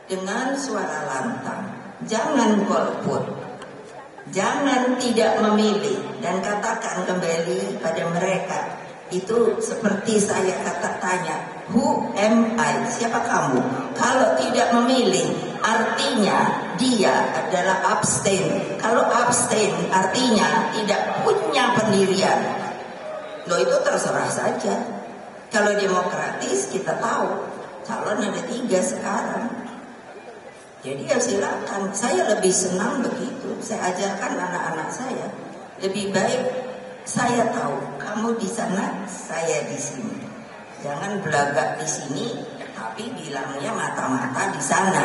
dengan suara lantang, jangan golput, jangan tidak memilih, dan katakan kembali pada mereka. Itu seperti saya tanya, who am I? Siapa kamu? Kalau tidak memilih, artinya dia adalah abstain. Kalau abstain, artinya tidak punya pendirian. Loh, itu terserah saja. Kalau demokratis, kita tahu calon ada 3 sekarang. Jadi ya silakan. Saya lebih senang begitu. Saya ajarkan anak-anak saya, lebih baik saya tahu kamu di sana, saya di sini. Jangan belagak di sini, tapi bilangnya mata-mata di sana.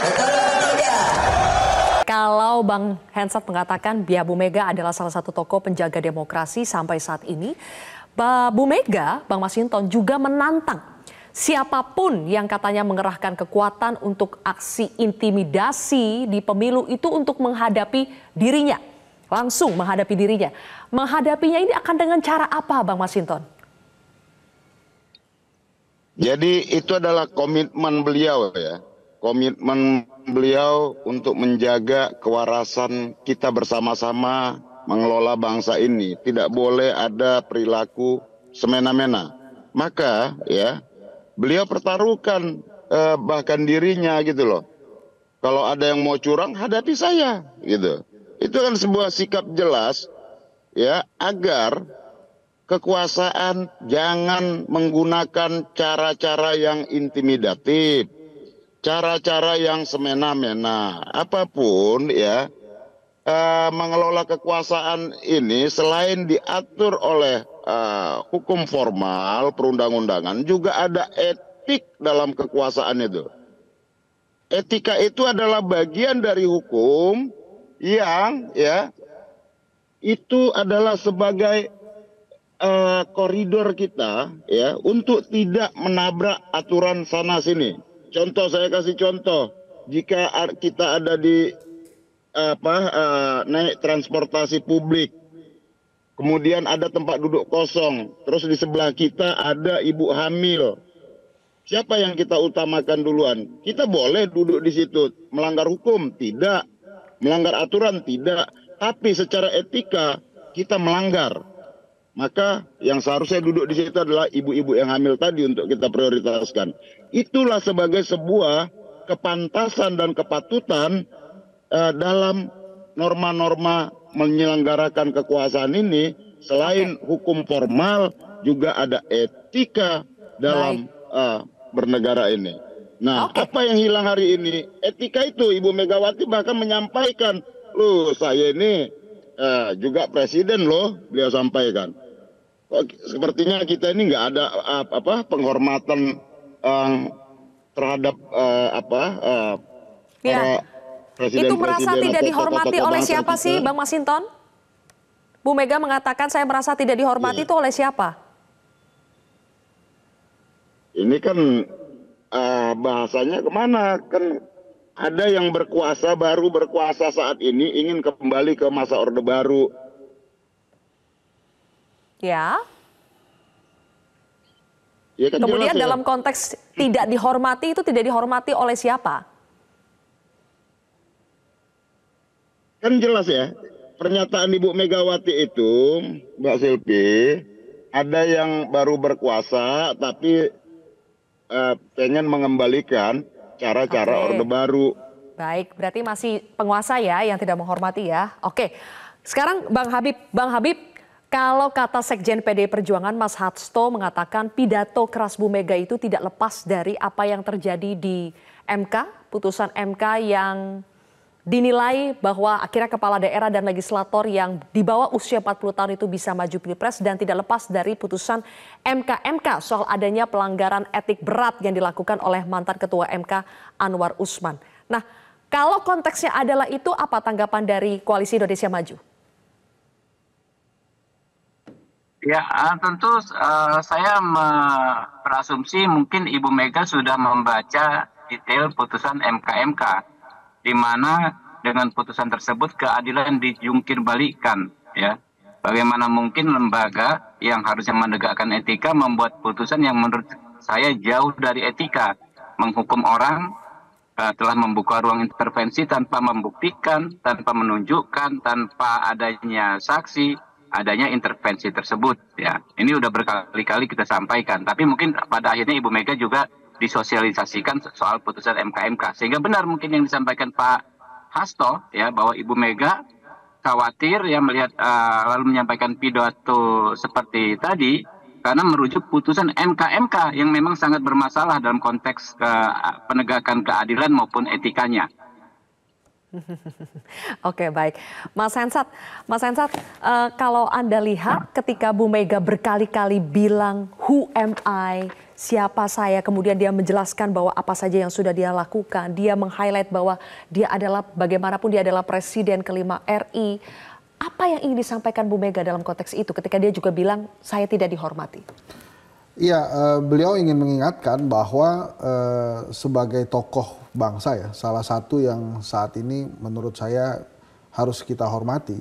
Betul atau tidak? Kalau Bang Hensat mengatakan Bu Mega adalah salah satu tokoh penjaga demokrasi sampai saat ini, Bu Mega, Bang Masinton juga menantang siapapun yang katanya mengerahkan kekuatan untuk aksi intimidasi di pemilu itu untuk menghadapi dirinya. Langsung menghadapi dirinya. Menghadapinya ini akan dengan cara apa, Bang Masinton? Jadi itu adalah komitmen beliau ya. Komitmen beliau untuk menjaga kewarasan kita bersama-sama mengelola bangsa ini. Tidak boleh ada perilaku semena-mena. Maka ya beliau pertaruhkan bahkan dirinya gitu loh. Kalau ada yang mau curang, hadapi saya gitu. Itu kan sebuah sikap jelas ya, agar kekuasaan jangan menggunakan cara-cara yang intimidatif, cara-cara yang semena-mena. Apapun ya, mengelola kekuasaan ini selain diatur oleh hukum formal, perundang-undangan, juga ada etik dalam kekuasaan itu. Etika itu adalah bagian dari hukum yang ya itu adalah sebagai koridor kita ya untuk tidak menabrak aturan sana sini. Contoh, saya kasih contoh, jika kita ada di naik transportasi publik, kemudian ada tempat duduk kosong, terus di sebelah kita ada ibu hamil, siapa yang kita utamakan duluan? Kita boleh duduk di situ. Melanggar hukum? Tidak. Melanggar aturan? Tidak. Tapi secara etika kita melanggar. Maka yang seharusnya duduk di situ adalah ibu-ibu yang hamil tadi untuk kita prioritaskan. Itulah sebagai sebuah kepantasan dan kepatutan dalam norma-norma menyelenggarakan kekuasaan ini. Selain hukum formal, juga ada etika dalam bernegara ini. Nah, apa yang hilang hari ini? Etika itu. Ibu Megawati bahkan menyampaikan, loh saya ini juga presiden loh, beliau sampaikan. Sepertinya kita ini nggak ada penghormatan terhadap para presiden-presiden. Itu merasa tidak dihormati oleh siapa sih, Bang Masinton? Bu Mega mengatakan saya merasa tidak dihormati itu oleh siapa? Ini kan bahasanya kemana? Kan ada yang berkuasa, baru berkuasa saat ini, ingin kembali ke masa Orde Baru. Ya. Ya kan. Kemudian jelas, dalam konteks tidak dihormati itu tidak dihormati oleh siapa? Kan jelas ya, pernyataan Ibu Megawati itu, Mbak Silpi, ada yang baru berkuasa tapi pengen mengembalikan cara-cara Orde Baru. Baik, berarti masih penguasa ya yang tidak menghormati ya. Oke, sekarang Bang Habib, kalau kata Sekjen PDI Perjuangan Mas Hasto mengatakan pidato keras Bu Mega itu tidak lepas dari apa yang terjadi di MK, putusan MK yang dinilai bahwa akhirnya kepala daerah dan legislator yang di bawah usia 40 tahun itu bisa maju pilpres dan tidak lepas dari putusan MK soal adanya pelanggaran etik berat yang dilakukan oleh mantan ketua MK Anwar Usman. Nah, kalau konteksnya adalah itu, apa tanggapan dari Koalisi Indonesia Maju? Ya, tentu saya berasumsi mungkin Ibu Mega sudah membaca detail putusan MK, di mana dengan putusan tersebut keadilan dijungkir balikkan, ya. Bagaimana mungkin lembaga yang harusnya menegakkan etika membuat putusan yang menurut saya jauh dari etika. Menghukum orang telah membuka ruang intervensi tanpa membuktikan, tanpa menunjukkan, tanpa adanya saksi, adanya intervensi tersebut. Ya, ini udah berkali-kali kita sampaikan. Tapi mungkin pada akhirnya Ibu Mega juga disosialisasikan soal putusan MK-MK. Sehingga benar mungkin yang disampaikan Pak Hasto, ya, bahwa Ibu Mega khawatir ya melihat lalu menyampaikan pidato seperti tadi, karena merujuk putusan MK-MK yang memang sangat bermasalah dalam konteks penegakan keadilan maupun etikanya. Oke, baik. Mas Hensat, kalau Anda lihat ketika Bu Mega berkali-kali bilang who am I, siapa saya, kemudian dia menjelaskan bahwa apa saja yang sudah dia lakukan, dia meng-highlight bahwa dia adalah bagaimanapun dia adalah presiden kelima RI. Apa yang ingin disampaikan Bu Mega dalam konteks itu ketika dia juga bilang saya tidak dihormati? Iya, beliau ingin mengingatkan bahwa sebagai tokoh bangsa ya, salah satu yang saat ini menurut saya harus kita hormati,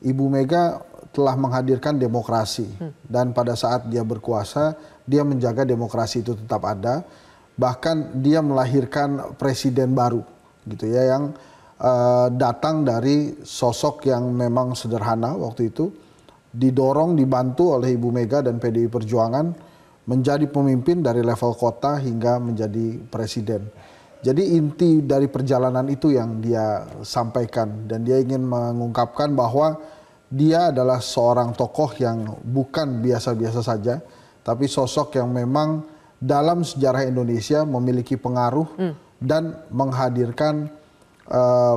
Ibu Mega telah menghadirkan demokrasi dan pada saat dia berkuasa dia menjaga demokrasi itu tetap ada, bahkan dia melahirkan presiden baru gitu ya yang datang dari sosok yang memang sederhana waktu itu, didorong dibantu oleh Ibu Mega dan PDI Perjuangan menjadi pemimpin dari level kota hingga menjadi presiden. Jadi inti dari perjalanan itu yang dia sampaikan dan dia ingin mengungkapkan bahwa dia adalah seorang tokoh yang bukan biasa-biasa saja, tapi sosok yang memang dalam sejarah Indonesia memiliki pengaruh dan menghadirkan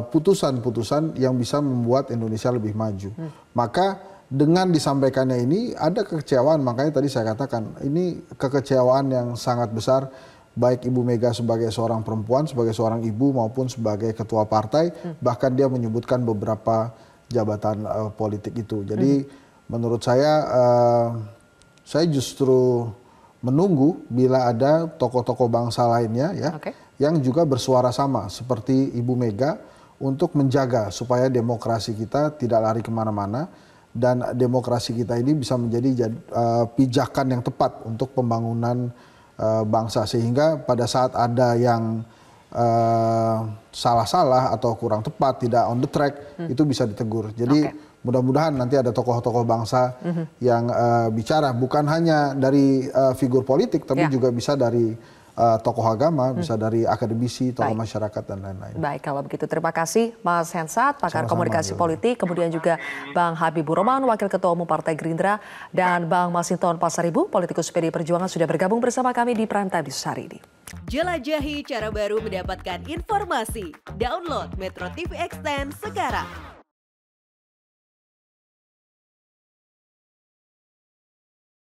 putusan-putusan yang bisa membuat Indonesia lebih maju. Maka dengan disampaikannya ini ada kekecewaan, makanya tadi saya katakan ini kekecewaan yang sangat besar baik Ibu Mega sebagai seorang perempuan, sebagai seorang ibu maupun sebagai ketua partai, bahkan dia menyebutkan beberapa jabatan politik itu. Jadi menurut saya justru menunggu bila ada tokoh-tokoh bangsa lainnya ya yang juga bersuara sama seperti Ibu Mega untuk menjaga supaya demokrasi kita tidak lari kemana-mana dan demokrasi kita ini bisa menjadi pijakan yang tepat untuk pembangunan bangsa, sehingga pada saat ada yang salah-salah atau kurang tepat, tidak on the track, itu bisa ditegur. Jadi mudah-mudahan nanti ada tokoh-tokoh bangsa yang bicara bukan hanya dari figur politik, tapi juga bisa dari tokoh agama, bisa dari akademisi, tokoh masyarakat dan lain-lain. Baik, kalau begitu terima kasih Mas Hensat, pakar komunikasi politik, kemudian juga Bang Habibur Rahman, Wakil Ketua Umum Partai Gerindra, dan Bang Masinton Pasaribu, politikus PDI Perjuangan sudah bergabung bersama kami di Prime Time hari ini. Jelajahi cara baru mendapatkan informasi. Download Metro TV Extend sekarang.